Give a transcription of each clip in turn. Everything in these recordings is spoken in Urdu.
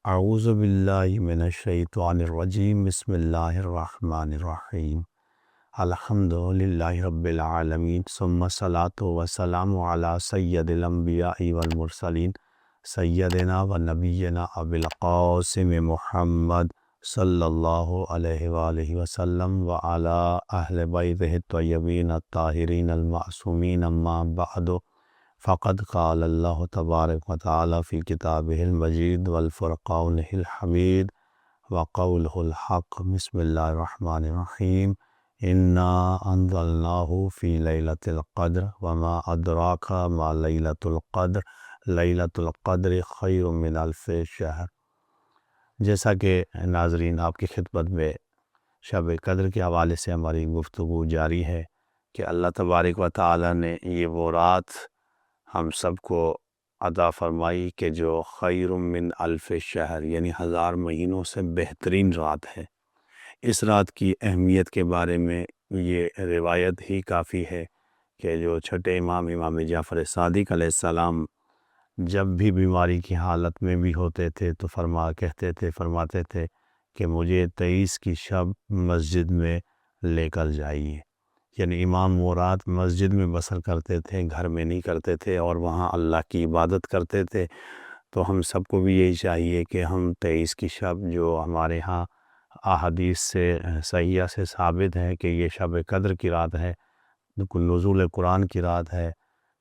اعوذ باللہ من الشیطان الرجیم بسم اللہ الرحمن الرحیم الحمد للہ رب العالمین ثم الصلاۃ والسلام علی سید الانبیاء والمرسلین سیدنا و نبینا ابی القاسم محمد صلی اللہ علیہ وآلہ وسلم وعلی اہل بیتہ الطیبین الطاہرین المعصومین اما بعد فقد قال اللہ تبارک و تعالی فی کتابہ المجید والفرقانہ الحمید وقولہ الحق بسم اللہ الرحمن الرحیم انا انزلناہ فی لیلۃ القدر وما ادراک ما لیلۃ القدر لیلۃ القدر خیر من الف شہر۔ جیسا کہ ناظرین آپ کی خدمت میں شب قدر کے حوالے سے ہماری گفتگو جاری ہے کہ اللہ تبارک و تعالی نے یہ وہ رات ہم سب کو عطا فرمائی کہ جو خیر من الف شہر یعنی 1000 مہینوں سے بہترین رات ہے۔ اس رات کی اہمیت کے بارے میں یہ روایت ہی کافی ہے کہ جو چھٹے امام جعفر صادق علیہ السلام جب بھی بیماری کی حالت میں بھی ہوتے تھے تو فرماتے تھے کہ مجھے 23 کی شب مسجد میں لے کر جائیے، یعنی امام وہ رات مسجد میں بسر کرتے تھے، گھر میں نہیں کرتے تھے، اور وہاں اللہ کی عبادت کرتے تھے۔ تو ہم سب کو بھی یہی چاہیے کہ ہم 23 کی شب جو ہمارے ہاں احادیث سے صحیحہ سے ثابت ہے کہ یہ شب قدر کی رات ہے، نزول قرآن کی رات ہے،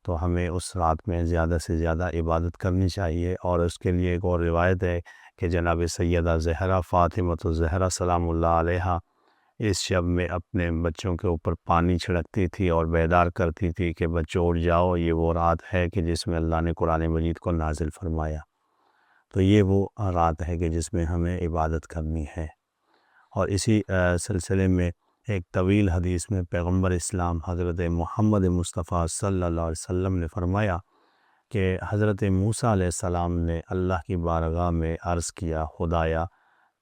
تو ہمیں اس رات میں زیادہ سے زیادہ عبادت کرنی چاہیے۔ اور اس کے لیے ایک اور روایت ہے کہ جناب سیدہ زہرا فاطمۃ الزہرا سلام اللہ علیہا اس شب میں اپنے بچوں کے اوپر پانی چھڑکتی تھی اور بیدار کرتی تھی کہ بچوں اٹھ جاؤ، یہ وہ رات ہے کہ جس میں اللہ نے قرآن مجید کو نازل فرمایا۔ تو یہ وہ رات ہے کہ جس میں ہمیں عبادت کرنی ہے۔ اور اسی سلسلے میں ایک طویل حدیث میں پیغمبر اسلام حضرت محمد مصطفیٰ صلی اللہ علیہ وسلم نے فرمایا کہ حضرت موسیٰ علیہ السلام نے اللہ کی بارگاہ میں عرض کیا، خدایا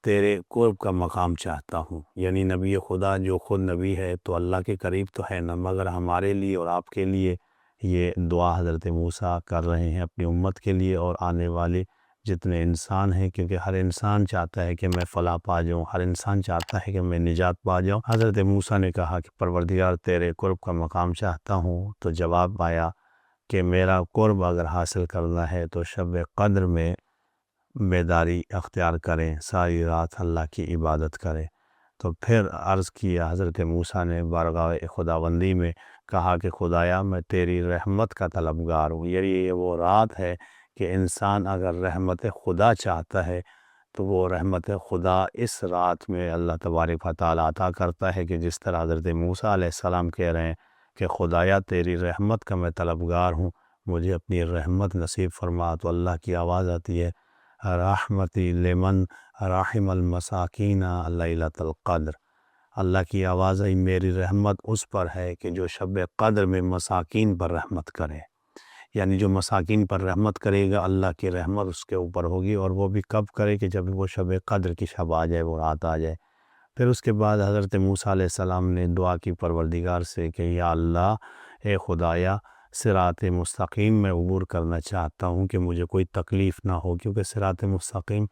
تیرے قرب کا مقام چاہتا ہوں، یعنی نبی خدا جو خود نبی ہے تو اللہ کے قریب تو ہے نا، مگر ہمارے لیے اور آپ کے لیے یہ دعا حضرت موسیٰ کر رہے ہیں اپنی امت کے لیے اور آنے والے جتنے انسان ہیں، کیونکہ ہر انسان چاہتا ہے کہ میں فلاح پا جاؤں، ہر انسان چاہتا ہے کہ میں نجات پا جاؤں۔ حضرت موسیٰ نے کہا کہ پروردگار تیرے قرب کا مقام چاہتا ہوں، تو جواب پایا کہ میرا قرب اگر حاصل کرنا ہے تو شب قدر میں بیداری اختیار کریں، ساری رات اللہ کی عبادت کریں۔ تو پھر عرض کیا حضرت موسیٰ نے بارگاہ خداوندی میں، کہا کہ خدایا میں تیری رحمت کا طلبگار ہوں، یہ وہ رات ہے کہ انسان اگر رحمت خدا چاہتا ہے تو وہ رحمت خدا اس رات میں اللہ تبارک و تعالیٰ عطا کرتا ہے، کہ جس طرح حضرت موسیٰ علیہ السلام کہہ رہے ہیں کہ خدایا تیری رحمت کا میں طلبگار ہوں، مجھے اپنی رحمت نصیب فرما۔ تو اللہ کی آواز آتی ہے، رحمتی لمن رحم المساکین لیلۃ القدر، اللہ کی آواز ہے میری رحمت اس پر ہے کہ جو شب قدر میں مساکین پر رحمت کرے، یعنی جو مساکین پر رحمت کرے گا اللہ کی رحمت اس کے اوپر ہوگی، اور وہ بھی کب کرے کہ جب وہ شب قدر کی شب آ جائے، وہ رات آ جائے۔ پھر اس کے بعد حضرت موسیٰ علیہ السلام نے دعا کی پروردگار سے کہ یا اللہ، اے خدایا صراط مستقیم میں عبور کرنا چاہتا ہوں کہ مجھے کوئی تکلیف نہ ہو، کیونکہ صراط مستقیم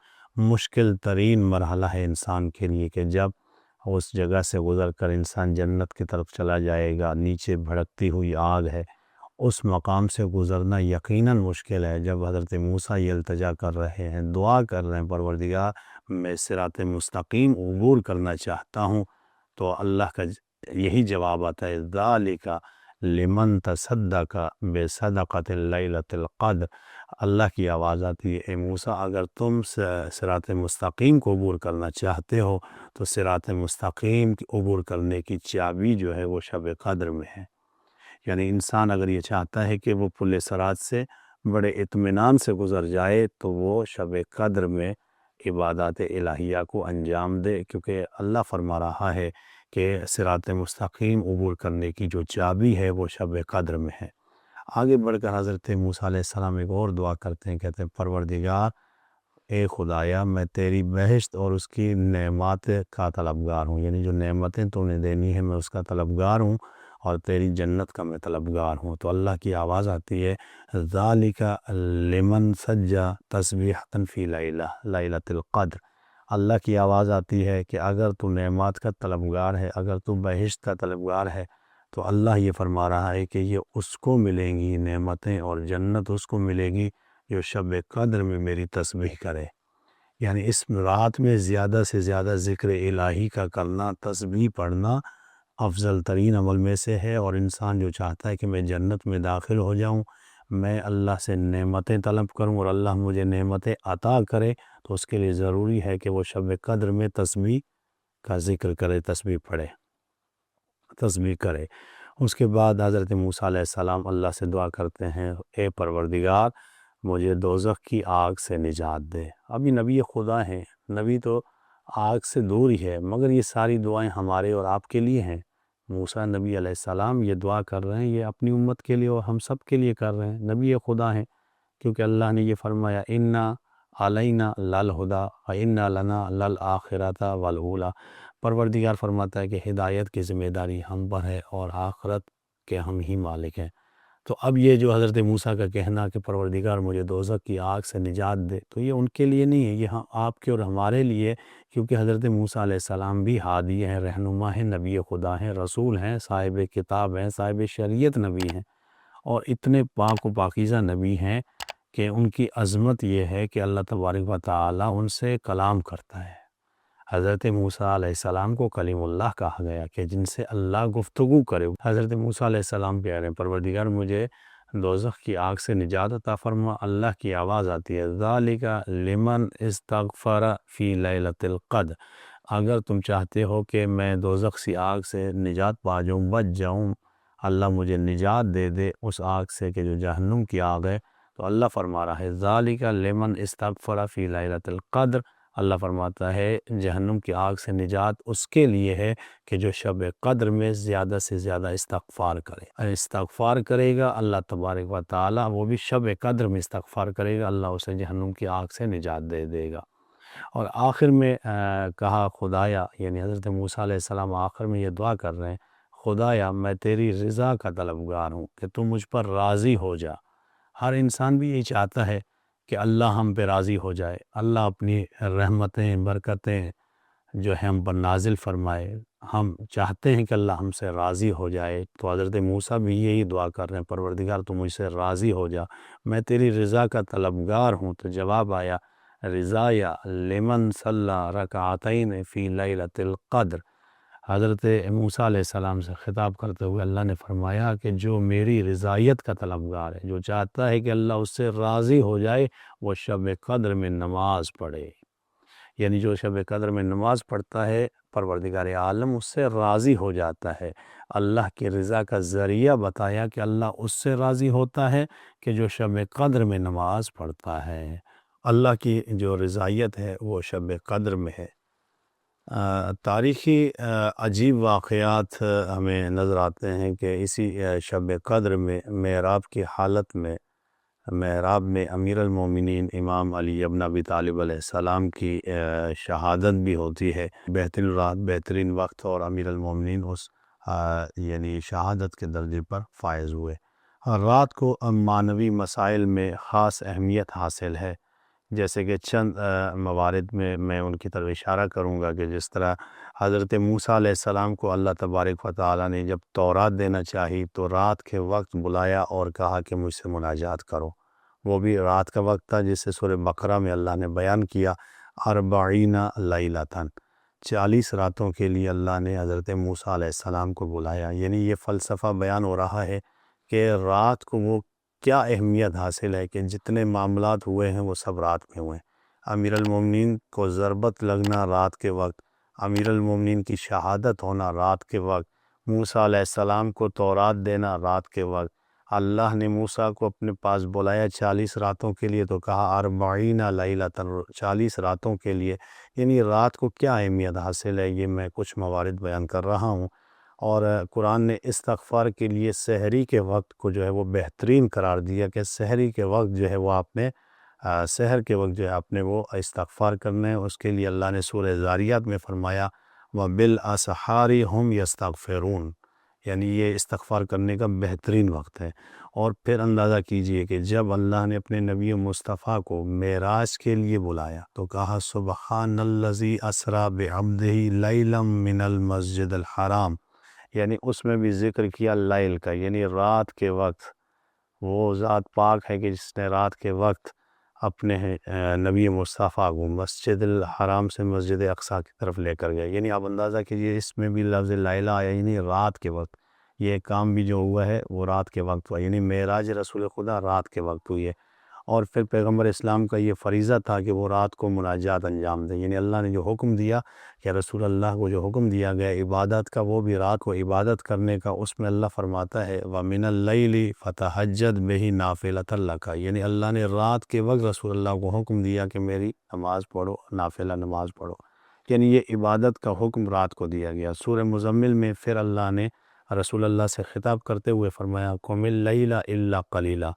مشکل ترین مرحلہ ہے انسان کے لیے، کہ جب اس جگہ سے گزر کر انسان جنت کی طرف چلا جائے گا، نیچے بھڑکتی ہوئی آگ ہے، اس مقام سے گزرنا یقیناً مشکل ہے۔ جب حضرت موسیٰ یہ التجا کر رہے ہیں، دعا کر رہے ہیں پروردگار میں صراط مستقیم عبور کرنا چاہتا ہوں، تو اللہ کا یہی جواب آتا ہے، ذالک لمن تصدق بصدقۃ لیلۃ القدر، اللہ کی آواز آتی ہے، اے موسیٰ اگر تم صراط مستقیم کو عبور کرنا چاہتے ہو تو صراط مستقیم کی عبور کرنے کی چابی جو ہے وہ شب قدر میں ہے۔ یعنی انسان اگر یہ چاہتا ہے کہ وہ پل صراط سے بڑے اطمینان سے گزر جائے تو وہ شب قدر میں عبادات الہیہ کو انجام دے، کیونکہ اللہ فرما رہا ہے کہ صراط مستقیم عبور کرنے کی جو چابی ہے وہ شب قدر میں ہے۔ آگے بڑھ کر حضرت موسیٰ علیہ السلام ایک اور دعا کرتے ہیں، کہتے ہیں پروردگار اے خدایا میں تیری بہشت اور اس کی نعمات کا طلبگار ہوں، یعنی جو نعمتیں تو نے دینی ہیں میں اس کا طلبگار ہوں، اور تیری جنت کا میں طلبگار ہوں۔ تو اللہ کی آواز آتی ہے ذالک لمن سجا تسبیحۃ فی لیلۃ القدر۔ اللہ کی آواز آتی ہے کہ اگر تو نعمات کا طلبگار ہے، اگر تو بہشت کا طلبگار ہے، تو اللہ یہ فرما رہا ہے کہ یہ اس کو ملیں گی نعمتیں اور جنت اس کو ملے گی جو شب قدر میں میری تسبیح کرے۔ یعنی اس رات میں زیادہ سے زیادہ ذکر الہی کا کرنا، تسبیح پڑھنا افضل ترین عمل میں سے ہے۔ اور انسان جو چاہتا ہے کہ میں جنت میں داخل ہو جاؤں، میں اللہ سے نعمتیں طلب کروں اور اللہ مجھے نعمتیں عطا کرے، تو اس کے لیے ضروری ہے کہ وہ شب قدر میں تسبیح کا ذکر کرے، تسبیح پڑھے، تسبیح کرے۔ اس کے بعد حضرت موسیٰ علیہ السلام اللہ سے دعا کرتے ہیں، اے پروردگار مجھے دوزخ کی آگ سے نجات دے۔ اب یہ نبی خدا ہیں، نبی تو آگ سے دور ہی ہے، مگر یہ ساری دعائیں ہمارے اور آپ کے لیے ہیں۔ موسیٰ نبی علیہ السلام یہ دعا کر رہے ہیں، یہ اپنی امت کے لیے اور ہم سب کے لیے کر رہے ہیں، نبی خدا ہیں، کیونکہ اللہ نے یہ فرمایا اِنَّا عَلَيْنَا لَلْہُدَىٰ وَإِنَّا لَنَا لَلْآخِرَةَ وَالْأُولَىٰ۔ پروردگار فرماتا ہے کہ ہدایت کی ذمہ داری ہم پر ہے اور آخرت کے ہم ہی مالک ہیں۔ تو اب یہ جو حضرت موسیٰ کا کہنا کہ پروردگار مجھے دوزخ کی آگ سے نجات دے، تو یہ ان کے لیے نہیں ہے، یہ آپ کے اور ہمارے لیے، کیونکہ حضرت موسیٰ علیہ السلام بھی ہادی ہیں، رہنما ہیں، نبی خدا ہیں، رسول ہیں، صاحب کتاب ہیں، صاحب شریعت نبی ہیں، اور اتنے پاک و پاکیزہ نبی ہیں کہ ان کی عظمت یہ ہے کہ اللہ تبارک و تعالیٰ ان سے کلام کرتا ہے۔ حضرت موسیٰ علیہ السلام کو کلیم اللہ کہا گیا کہ جن سے اللہ گفتگو کرے۔ حضرت موسیٰ علیہ السلام کہہ رہے ہیں پروردگار مجھے دوزخ کی آگ سے نجات عطا فرما۔ اللہ کی آواز آتی ہے ذالک لمن استغفر فی لیلۃ القدر۔ اگر تم چاہتے ہو کہ میں دوزخ سی آگ سے نجات پا جاؤں، بچ جاؤں، اللہ مجھے نجات دے دے اس آگ سے کہ جو جہنم کی آگ ہے، تو اللہ فرما رہا ہے ذالک لمن استغفر فی لیلۃ القدر۔ اللہ فرماتا ہے جہنم کی آگ سے نجات اس کے لیے ہے کہ جو شب قدر میں زیادہ سے زیادہ استغفار کرے۔ استغفار کرے گا اللہ تبارک و تعالیٰ، وہ بھی شب قدر میں استغفار کرے گا، اللہ اسے جہنم کی آگ سے نجات دے دے گا۔ اور آخر میں کہا خدایا، یعنی حضرت موسیٰ علیہ السلام آخر میں یہ دعا کر رہے ہیں خدایا میں تیری رضا کا طلبگار ہوں کہ تو مجھ پر راضی ہو جا۔ ہر انسان بھی یہی چاہتا ہے کہ اللہ ہم پہ راضی ہو جائے، اللہ اپنی رحمتیں برکتیں جو ہے ہم پر نازل فرمائے، ہم چاہتے ہیں کہ اللہ ہم سے راضی ہو جائے۔ تو حضرت موسیٰ بھی یہی دعا کر رہے ہیں پروردگار تو مجھ سے راضی ہو جا، میں تیری رضا کا طلبگار ہوں۔ تو جواب آیا رضایا لمن صلی رکعتین فی لیلۃ القدر۔ حضرت موسیٰ علیہ السلام سے خطاب کرتے ہوئے اللہ نے فرمایا کہ جو میری رضایت کا طلبگار ہے، جو چاہتا ہے کہ اللہ اس سے راضی ہو جائے، وہ شب قدر میں نماز پڑھے۔ یعنی جو شب قدر میں نماز پڑھتا ہے پروردگار عالم اس سے راضی ہو جاتا ہے۔ اللہ کی رضا کا ذریعہ بتایا کہ اللہ اس سے راضی ہوتا ہے کہ جو شب قدر میں نماز پڑھتا ہے۔ اللہ کی جو رضایت ہے وہ شب قدر میں ہے۔ تاریخی عجیب واقعات ہمیں نظر آتے ہیں کہ اسی شب قدر میں معراج کی حالت میں، معراج میں امیر المومنین امام علی ابن ابی طالب علیہ السلام کی شہادت بھی ہوتی ہے۔ بہترین رات، بہترین وقت، اور امیر المومنین اس یعنی شہادت کے درجے پر فائز ہوئے۔ رات کو معنوی مسائل میں خاص اہمیت حاصل ہے، جیسے کہ چند موارد میں میں ان کی طرف اشارہ کروں گا کہ جس طرح حضرت موسیٰ علیہ السلام کو اللہ تبارک و تعالیٰ نے جب تورات دینا چاہی تو رات کے وقت بلایا اور کہا کہ مجھ سے مناجات کرو۔ وہ بھی رات کا وقت تھا جس سے سورہ بقرہ میں اللہ نے بیان کیا 40 لیلۃً، 40 راتوں کے لیے اللہ نے حضرت موسیٰ علیہ السلام کو بلایا۔ یعنی یہ فلسفہ بیان ہو رہا ہے کہ رات کو وہ کیا اہمیت حاصل ہے کہ جتنے معاملات ہوئے ہیں وہ سب رات میں ہوئے ہیں۔ امیر المومنین کو ضربت لگنا رات کے وقت، امیر المومنین کی شہادت ہونا رات کے وقت، موسیٰ علیہ السلام کو تورات دینا رات کے وقت، اللہ نے موسیٰ کو اپنے پاس بلایا 40 راتوں کے لیے تو کہا 40 لیلۃً، 40 راتوں کے لیے۔ یعنی رات کو کیا اہمیت حاصل ہے، یہ میں کچھ موارد بیان کر رہا ہوں۔ اور قرآن نے استغفار کے لیے سحری کے وقت کو جو ہے وہ بہترین قرار دیا کہ سحری کے وقت جو ہے وہ آپ نے سحر کے وقت جو ہے آپ نے وہ استغفار کرنا ہے۔ اس کے لیے اللہ نے سورہ ذاریات میں فرمایا وَبِالْأَسْحَارِ هُمْ يَسْتَغْفِرُونَ، یعنی یہ استغفار کرنے کا بہترین وقت ہے۔ اور پھر اندازہ کیجئے کہ جب اللہ نے اپنے نبی مصطفیٰ کو معراج کے لیے بلایا تو کہا سبحان الذی اسریٰ بعبدہ لیلا من المسجد الحرام، یعنی اس میں بھی ذکر کیا لیل کا، یعنی رات کے وقت۔ وہ ذات پاک ہے کہ جس نے رات کے وقت اپنے نبی مصطفیٰ کو مسجد الحرام سے مسجد اقصیٰ کی طرف لے کر گئے۔ یعنی آپ اندازہ کیجئے اس میں بھی لفظ لیلہ آیا، یعنی رات کے وقت۔ یہ کام بھی جو ہوا ہے وہ رات کے وقت ہوا، یعنی معراج رسول خدا رات کے وقت ہوئی ہے۔ اور پھر پیغمبر اسلام کا یہ فریضہ تھا کہ وہ رات کو مناجات انجام دیں، یعنی اللہ نے جو حکم دیا کہ رسول اللہ کو جو حکم دیا گیا عبادت کا، وہ بھی رات کو عبادت کرنے کا۔ اس میں اللہ فرماتا ہے وَمِنَ اللَّيْلِ فَتَهَجَّدْ بِهِ نَافِلَةً لَكَ، یعنی اللہ نے رات کے وقت رسول اللہ کو حکم دیا کہ میری نماز پڑھو، نافلہ نماز پڑھو، یعنی یہ عبادت کا حکم رات کو دیا گیا۔ سورہ مزمل میں پھر اللہ نے رسول اللہ سے خطاب کرتے ہوئے فرمایا قُمِ اللَّيْلَ إِلَّا قَلِيلًا،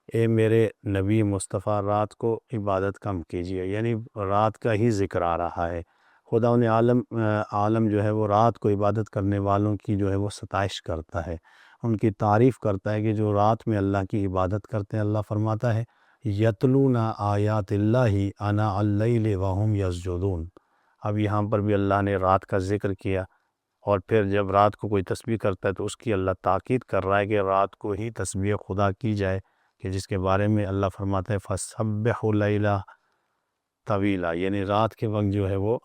اے میرے نبی مصطفیٰ رات کو عبادت کم کیجیے، یعنی رات کا ہی ذکر آ رہا ہے۔ خدا نے عالم جو ہے وہ رات کو عبادت کرنے والوں کی جو ہے وہ ستائش کرتا ہے، ان کی تعریف کرتا ہے کہ جو رات میں اللہ کی عبادت کرتے ہیں۔ اللہ فرماتا ہے یتلون آیات اللہ آناء اللیل وہم یسجدون۔ اب یہاں پر بھی اللہ نے رات کا ذکر کیا، اور پھر جب رات کو کوئی تسبیح کرتا ہے تو اس کی اللہ تاکید کر رہا ہے کہ رات کو ہی تسبیح خدا کی جائے، کہ جس کے بارے میں اللہ فرماتا ہے فَسَبِّحُ لَيْلَ طویلا، یعنی رات کے وقت جو ہے وہ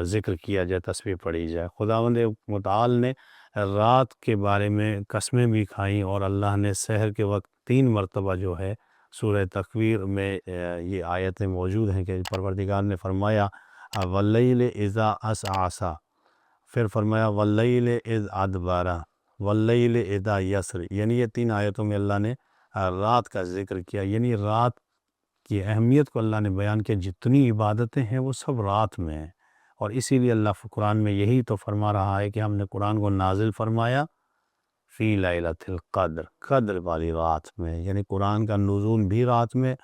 ذکر کیا جائے، تسبیح پڑھی جائے۔ خداوند متعال نے رات کے بارے میں قسمیں بھی کھائیں، اور اللہ نے سحر کے وقت 3 مرتبہ جو ہے سورہ تکویر میں یہ آیتیں موجود ہیں کہ پروردگار نے فرمایا وَاللَّيْلِ إِذَا عَسْعَسَ، پھر فرمایا وَاللَّيْلِ إِذْ أَدْبَرَ وَاللَّيْلِ إِذَا يَسْرِ، یعنی یہ 3 آیتوں میں اللہ نے رات کا ذکر کیا، یعنی رات کی اہمیت کو اللہ نے بیان کیا۔ جتنی عبادتیں ہیں وہ سب رات میں ہیں، اور اسی لیے اللہ قرآن میں یہی تو فرما رہا ہے کہ ہم نے قرآن کو نازل فرمایا فی لیلۃ القدر، قدر والی رات میں، یعنی قرآن کا نزول بھی رات میں۔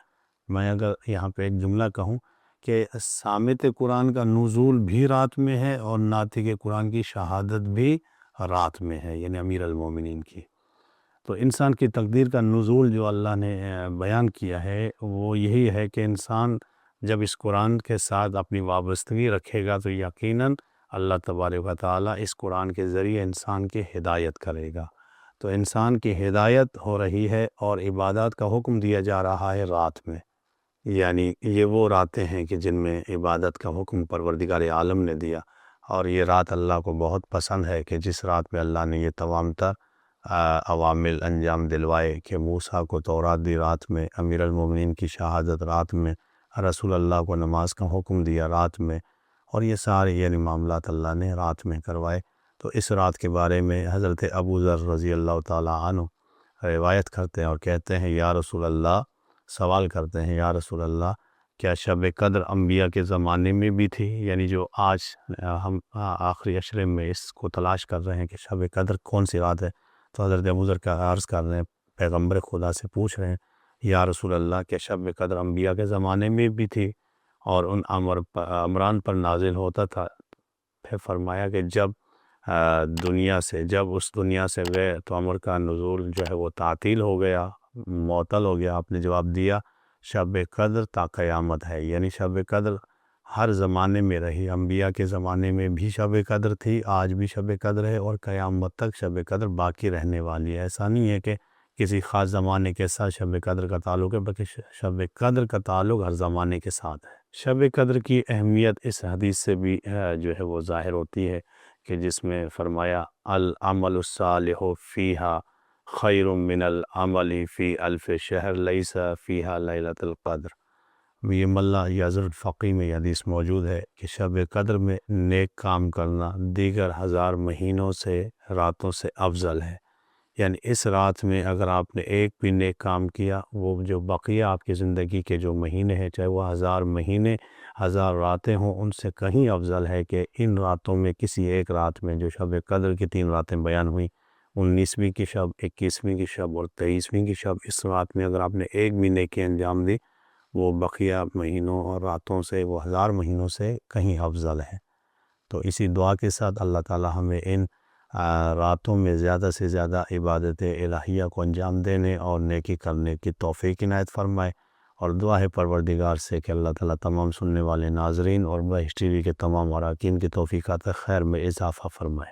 میں اگر یہاں پہ ایک جملہ کہوں کہ صامت قرآن کا نزول بھی رات میں ہے، اور ناطق قرآن کی شہادت بھی رات میں ہے، یعنی امیر المومنین کی۔ تو انسان کی تقدیر کا نزول جو اللہ نے بیان کیا ہے وہ یہی ہے کہ انسان جب اس قرآن کے ساتھ اپنی وابستگی رکھے گا تو یقیناً اللہ تبارک و تعالیٰ اس قرآن کے ذریعے انسان کی ہدایت کرے گا۔ تو انسان کی ہدایت ہو رہی ہے، اور عبادات کا حکم دیا جا رہا ہے رات میں، یعنی یہ وہ راتیں ہیں کہ جن میں عبادت کا حکم پروردگار عالم نے دیا، اور یہ رات اللہ کو بہت پسند ہے کہ جس رات میں اللہ نے یہ تمام تر عوامل انجام دلوائے کہ موسیٰ کو تورات دی رات میں، امیر المومنین کی شہادت رات میں، رسول اللہ کو نماز کا حکم دیا رات میں، اور یہ سارے یعنی معاملات اللہ نے رات میں کروائے۔ تو اس رات کے بارے میں حضرت ابو ذر رضی اللہ تعالیٰ عنہ روایت کرتے ہیں اور کہتے ہیں یا رسول اللہ، سوال کرتے ہیں یا رسول اللہ کیا شب قدر انبیاء کے زمانے میں بھی تھی؟ یعنی جو آج ہم آخری عشرے میں اس کو تلاش کر رہے ہیں کہ شب قدر کون سی رات ہے، تو حضرت ابو ذر کا عرض کر رہے ہیں، پیغمبر خدا سے پوچھ رہے ہیں یا رسول اللہ کہ شب قدر انبیاء کے زمانے میں بھی تھی اور ان امران پر نازل ہوتا تھا؟ پھر فرمایا کہ جب اس دنیا سے گئے تو امر کا نزول جو ہے وہ تعطیل ہو گیا، معطل ہو گیا۔ آپ نے جواب دیا شب قدر تا قیامت ہے، یعنی شب قدر ہر زمانے میں رہی، انبیاء کے زمانے میں بھی شب قدر تھی، آج بھی شب قدر ہے، اور قیامت تک شب قدر باقی رہنے والی ہے۔ ایسا نہیں ہے کہ کسی خاص زمانے کے ساتھ شب قدر کا تعلق ہے، بلکہ شب قدر کا تعلق ہر زمانے کے ساتھ ہے۔ شب قدر کی اہمیت اس حدیث سے بھی جو ہے وہ ظاہر ہوتی ہے کہ جس میں فرمایا العمل الصالح فیہا خیر من العمل فی الف شہر لیس فیہا لیلۃ القدر۔ یہ ملا یزر الفقی میں یہ حدیث موجود ہے کہ شب قدر میں نیک کام کرنا دیگر 1000 مہینوں سے راتوں سے افضل ہے، یعنی اس رات میں اگر آپ نے ایک بھی نیک کام کیا، وہ جو بقیہ آپ کی زندگی کے جو مہینے ہیں، چاہے وہ 1000 مہینے 1000 راتیں ہوں، ان سے کہیں افضل ہے کہ ان راتوں میں کسی ایک رات میں جو شب قدر کی 3 راتیں بیان ہوئیں، 19ویں کی شب، 21ویں کی شب اور 23ویں کی شب، اس رات میں اگر آپ نے ایک بھی نیکی انجام دی، وہ بقیہ مہینوں اور راتوں سے، وہ 1000 مہینوں سے کہیں افضل ہے۔ تو اسی دعا کے ساتھ اللہ تعالی ہمیں ان راتوں میں زیادہ سے زیادہ عبادت الہیہ کو انجام دینے اور نیکی کرنے کی توفیق عنایت فرمائے، اور دعا ہے پروردگار سے کہ اللہ تعالیٰ تمام سننے والے ناظرین اور بہشت ٹی وی کے تمام اراکین کی توفیقات خیر میں اضافہ فرمائے۔